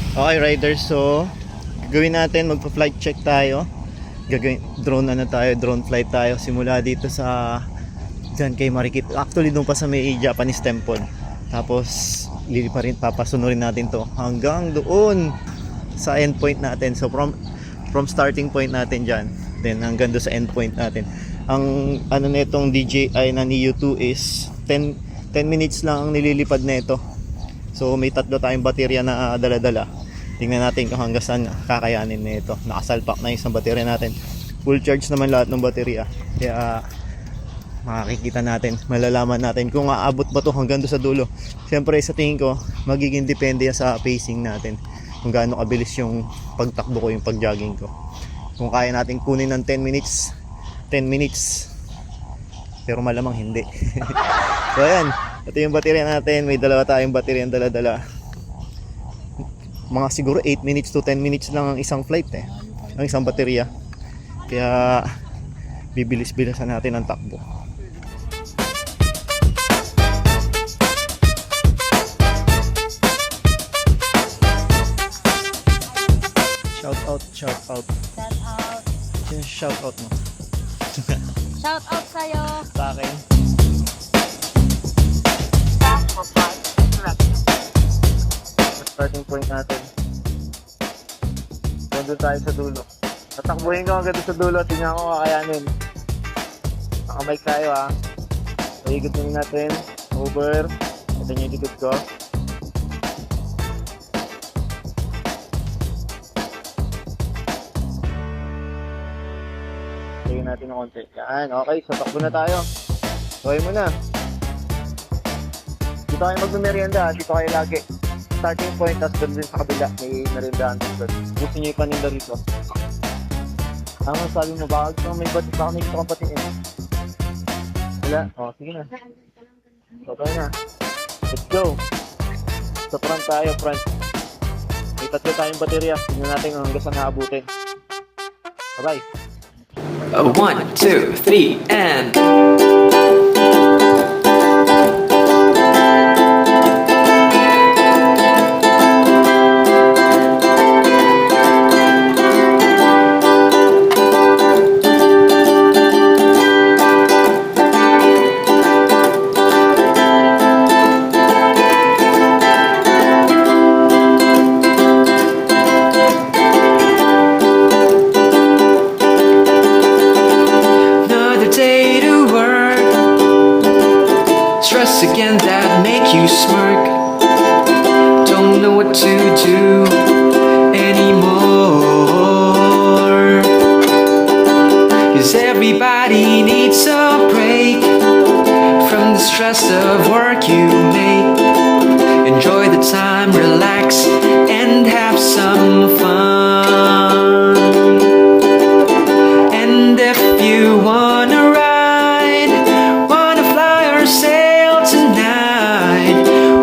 Okay riders, so gagawin natin, magpa-flight check tayo. Drone tayo, drone flight tayo simula dito sa dyan kay Marikit. Actually doon pa sa may Japanese temple. Tapos papasunurin natin to hanggang doon sa endpoint natin. So from starting point natin dyan, then hanggang doon sa endpoint natin. Ang ano nitong DJI na Neo 2 is 10 minutes lang ang nililipad nito. So may tatlo tayong baterya na dala-dala. Tingnan natin kung hanggang saan kakayanin nito. Nakasalpak na yung isang baterya natin. Full charge naman lahat ng baterya. Kaya makikita natin, malalaman natin kung aabot ba to hanggang doon sa dulo. Siyempre sa tingin ko, magiging depende sa pacing natin. Kung gaano kabilis yung pagtakbo ko, yung pag-jogging ko. Kung kaya natin kunin ng 10 minutes. Pero malamang hindi. So ayan, ito yung baterya natin. May dalawa tayong baterya ang dala-dala. Mga siguro 8 minutes to 10 minutes lang ang isang flight ang isang baterya. Kaya bibilis-bilisan natin ang takbo. Shout out. Shout out. Shout out mo. Shout out sa'yo. Sa akin. Starting point natin. Doon tayo sa dulo. Tatakbuhin ko hanggang sa dulo. Tingnan ko kakayanin. Nakamike tayo ha. Paikutin natin. Over. Ito niya yung likod ko. Tingnan natin ng konti. Yan. Okay. So takbo na tayo. Okay mo na. Dito kayo magmimerienda. Dito kayo lagi. Starting point, tapos doon din sa kabila may merindahan doon. Gusto nyo yung paninda rito. Ano sabi mo, baka may gusto kang batiin. Wala? O, sige na. So, tayo na. Let's go. Sa front tayo, front. May tatlo tayong baterya. Tingnan natin hanggang saan naabutin. Bye-bye. 1, 2, 3, and... again that make you smirk. Don't know what to do anymore. 'Cause everybody needs a break from the stress of work you make. Enjoy the time, relax, and have some fun. And if you wanna ride, wanna fly or sail tonight,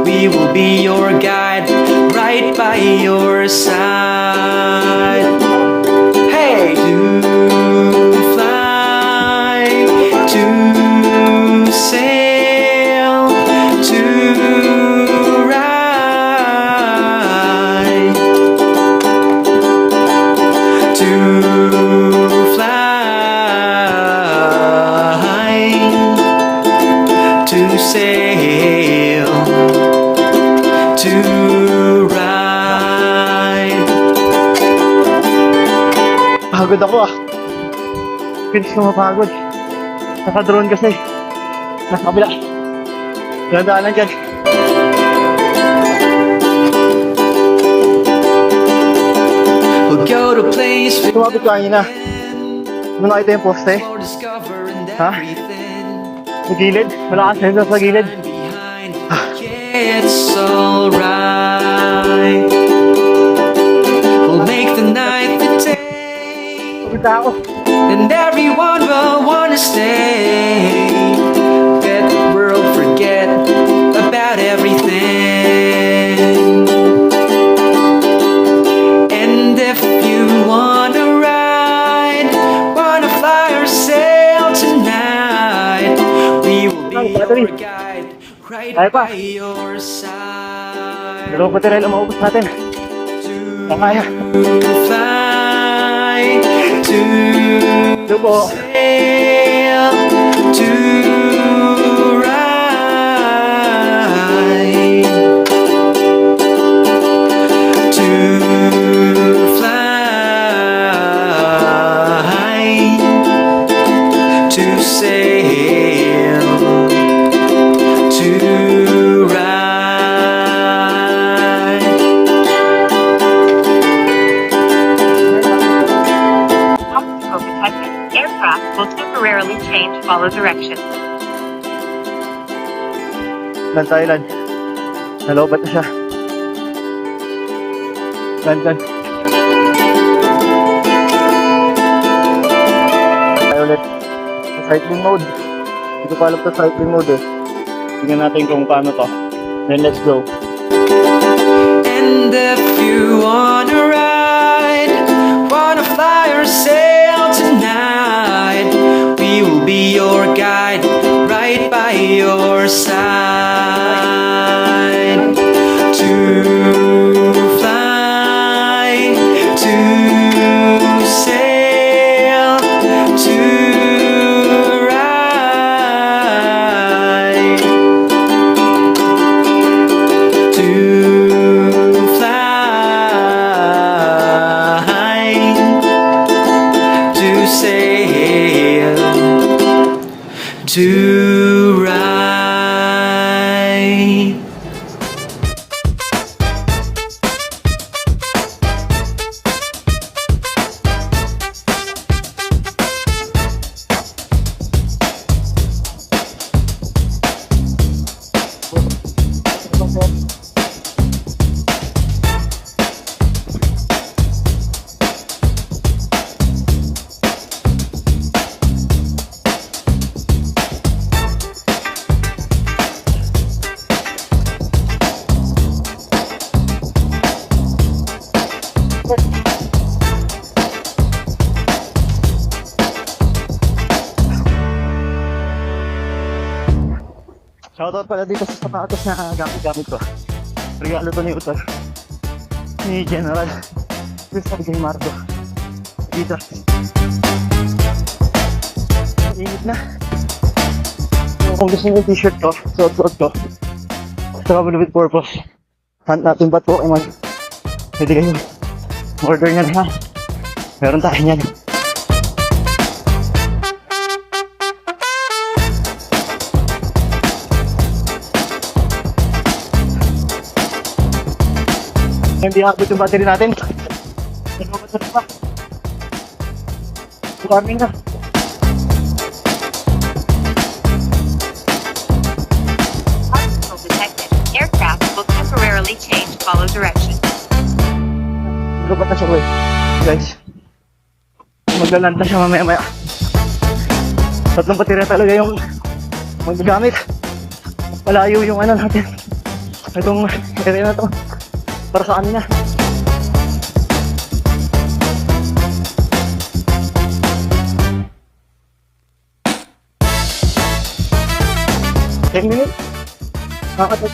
we will be your guide, right by your side. Hey! To fly, to sail, to ride, to fly, to sail, to ride. Pagod ako ah. Pinis ko mapagod. Naka-drone kasi. Nasa kabila. Gandaanan dyan. We'll go to place we Tumabit ko kanina. Ano nakita yung poste? Ha? Sa gilid? Wala ka sensor sa gilid. It's alright. We'll make the night the day, Pagod ako. and everyone will wanna stay. Let the world forget about everything. And if you wanna ride, wanna fly or sail tonight, we will be your guide, right Kaya pa. by your side. Dalawang baterya lang maubos natin. To Kaya. Fly to Ito po. sail to ride to fly to sail to ride. Obstacle detected. Aircraft will temporarily change follow direction. Land tayo, land. Nalobat na siya. Land, land. Tayo ulit. Sa cycling mode. Hindi ko pa alam sa cycling mode eh. Tingnan natin kung paano to. Then let's go. And if you wanna ride, wanna fly or sail tonight, we will be your guide, right by your side. To fly, to sail, to ride. To fly, to sail, to ride. Shoutout pala dito sa sapatos na gamit ko. Regalo to ni Utol. Ni General Crystal J. Marco. Dito. Init na. Kung gusto nyo yung t-shirt ko, suot-suot ko. Travel with purpose. Hunt natin ba't Pokemon? Pwede kayo order nyo na ha. Meron tayo nyan. Hindi akabot yung battery natin. Nagbabat na pa. Warning na. Obstacle detected. Aircraft will temporarily change follow direction. Nagbabat na siya boy. Guys. Maglalanta siya mamaya-maya. Tatlong battery talaga yung magagamit. Malayo yung ano natin. Itong area na to. Para sa kanina. Ten minutes. Nakakatag.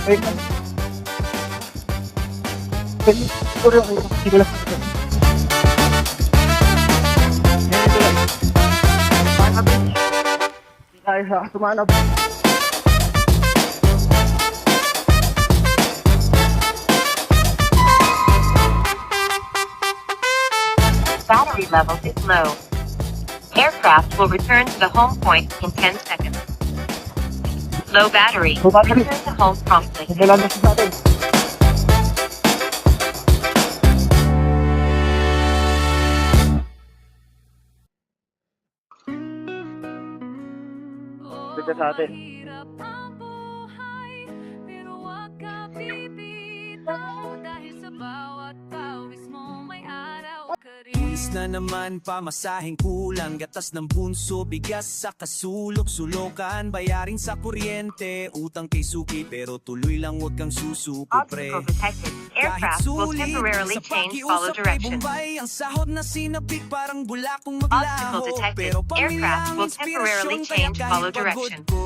Wait lang. 10 minutes. Siguro lang. Sige lang. Ganito lang. Sumanap. Hindi tayo sa sumanap. Battery level is low. Aircraft will return to the home point in 10 seconds. Low battery. Low battery. Return to home promptly. Kailan na siya natin. Dito sa atin. Buwis na naman, pamasahing kulang, gatas ng bunso, bigas sa kasulok-sulokan, bayarin sa kuryente, utang kay suki, pero tuloy lang, wag kang susuko pre. Obstacle detected. Kahit Aircraft will sulit, temporarily sa change follow pakiusap kay direction. Bombay, ang sahod na sinapit parang bulakong Obstacle maglaho, detected. pero pamilya Aircraft ang will temporarily inspirasyon, kaya change kahit follow pagod direction. ko.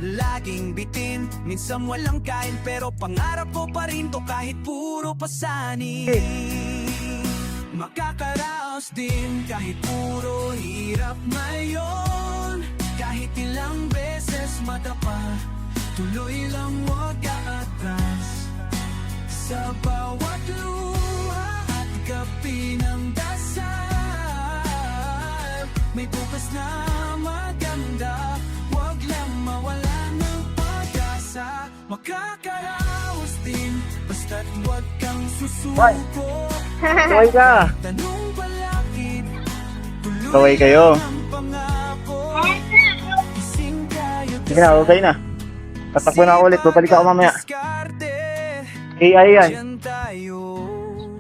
laging bitin. Minsan walang kain pero pangarap ko pa rin to kahit puro pasanin. Makakaraos din kahit puro hirap ngayon. Kahit ilang beses madapa, tuloy lang huwag aatras. Sa bawat luha at gabi ng dasal, may bukas na maganda. Huwag lang mawala ng pag-asa. Makakaraos din basta't huwag kang susuko. Kaway ka. Tanong palakid, tuloy Kaway kayo. ang pangako. Gising tayo Sige na, okay na. Tatakbo na ako ulit. Babalik ako mamaya. diskarte. AI yan. Diyan tayo,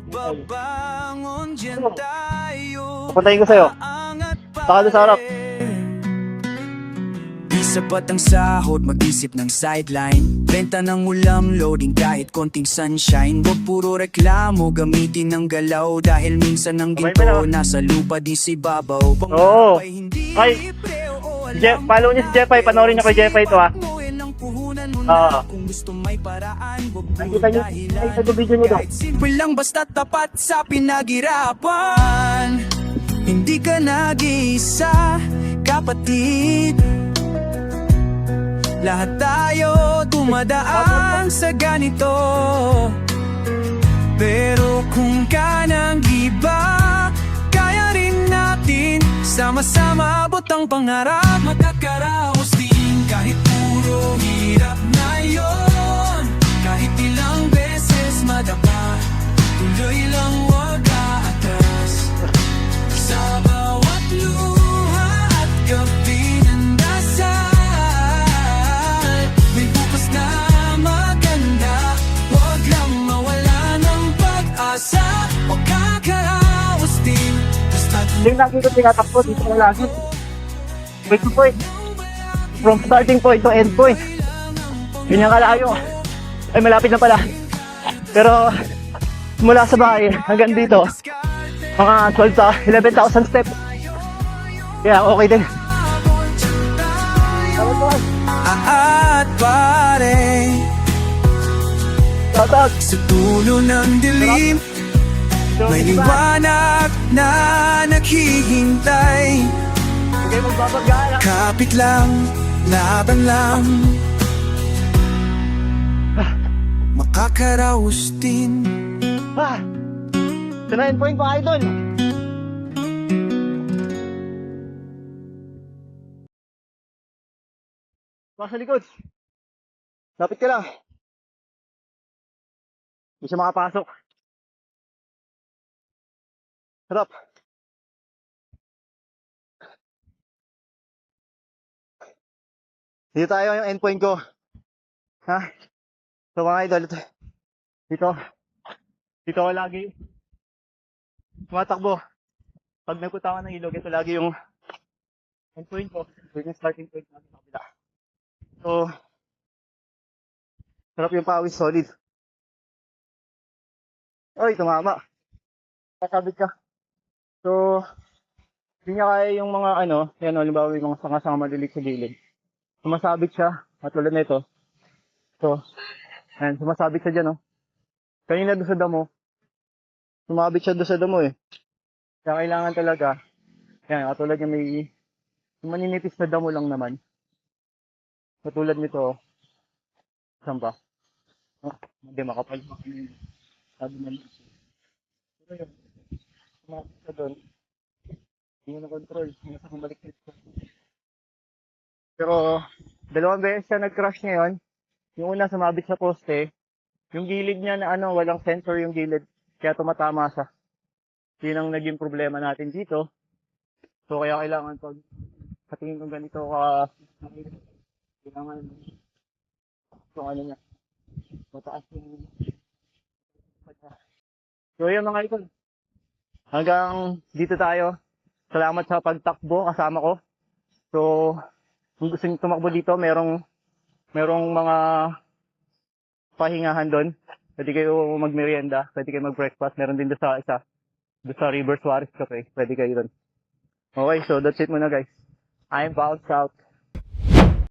babangon diyan tayo. Pupuntahin ko sa'yo. Aangat pa Saka doon sa harap. Di sapat ang sahod, mag-isip ng sideline. Benta ng ulam, loading kahit konting sunshine. Huwag puro reklamo, gamitin ng galaw. Dahil minsan ang Kamay pa ginto, na. nasa lupa di si babaw. Oo. Pangarap ay hindi Ay. libre, oo, alam Follow niyo si Jeffay. Panoorin niyo kay Jeffay to, ha. Mo'y ng puhunan mo Oo. na. Kung gusto may paraan, huwag puro Nakita niyo- dahilan. nakita niyo video niyo to. Kahit simple lang basta tapat sa pinaghirapan. Hindi ka nag-iisa, kapatid. Lahat tayo dumadaan sa ganito. Pero kung ka nang iba, kaya rin natin sama-sama abot ang pangarap. Magkakaraos din kahit puro hirap ngayon. Kahit ilang beses madapa, tuloy lang huwag aatras. Sa bawat luha at gabi ng dasal, may bukas na maganda. Huwag lang mawala ng pag-asa. Huwag kakaraos din basta't Yung lagi ko tinatakbo dito na lagi. Wait to point. From starting point to end point. Yun yung kalayo. Ay, malapit na pala. Pero, mula sa bahay hanggang dito, mga 11,000 steps. Yeah, okay din. At pare, Shoutout. sa dulo ng dilim, may liwanag na naghihintay. Okay, magbabagala. Kapit lang, laban lang. Makakaraos din. Ah! Ito na end point ko, idol. Baka sa likod. Lapit ka lang. Hindi siya makapasok. Sarap. Dito tayo yung endpoint ko. Ha? So mga idol, dito ako lagi tumatakbo. Pag nagpunta ka ng ilog, ito lagi yung endpoint ko. Ito yung starting point natin sa kabila. So, sarap yung pawis, solid. Oy, tumama. Kasabit ka. So, hindi niya kaya yung mga yan o, halimbawa yung mga sanga-sanga malilik sa gilid. Sumasabit siya, at tulad na ito. So, ayan, sumasabit siya dyan, oh. Kanina doon sa damo, sumabit siya doon sa damo, eh. Kaya kailangan talaga, yan, katulad niya may maninipis na damo lang naman. Katulad nito, oh. Saan ba? Oh, hindi makapal. Sabi na lang. Pero yun, sumabit siya doon. Hindi mo na-control, hindi na bumalik dito. Pero, dalawang beses siya nag-crash ngayon. Yung una sumabit sa poste, yung gilid niya na walang sensor yung gilid, kaya tumatama siya. Yun ang naging problema natin dito. So kaya kailangan pag katingin kong ganito kailangan yung niya, mataas yung so yun mga idol. Hanggang dito tayo. Salamat sa pagtakbo kasama ko. So kung gusto niyo tumakbo dito, merong mga pahingahan doon. Pwede kayo magmerienda, pwede kayo mag-breakfast. Meron din doon sa River Suarez Cafe. Pwede kayo doon. Okay, so that's it muna guys. I'm Bounce Out.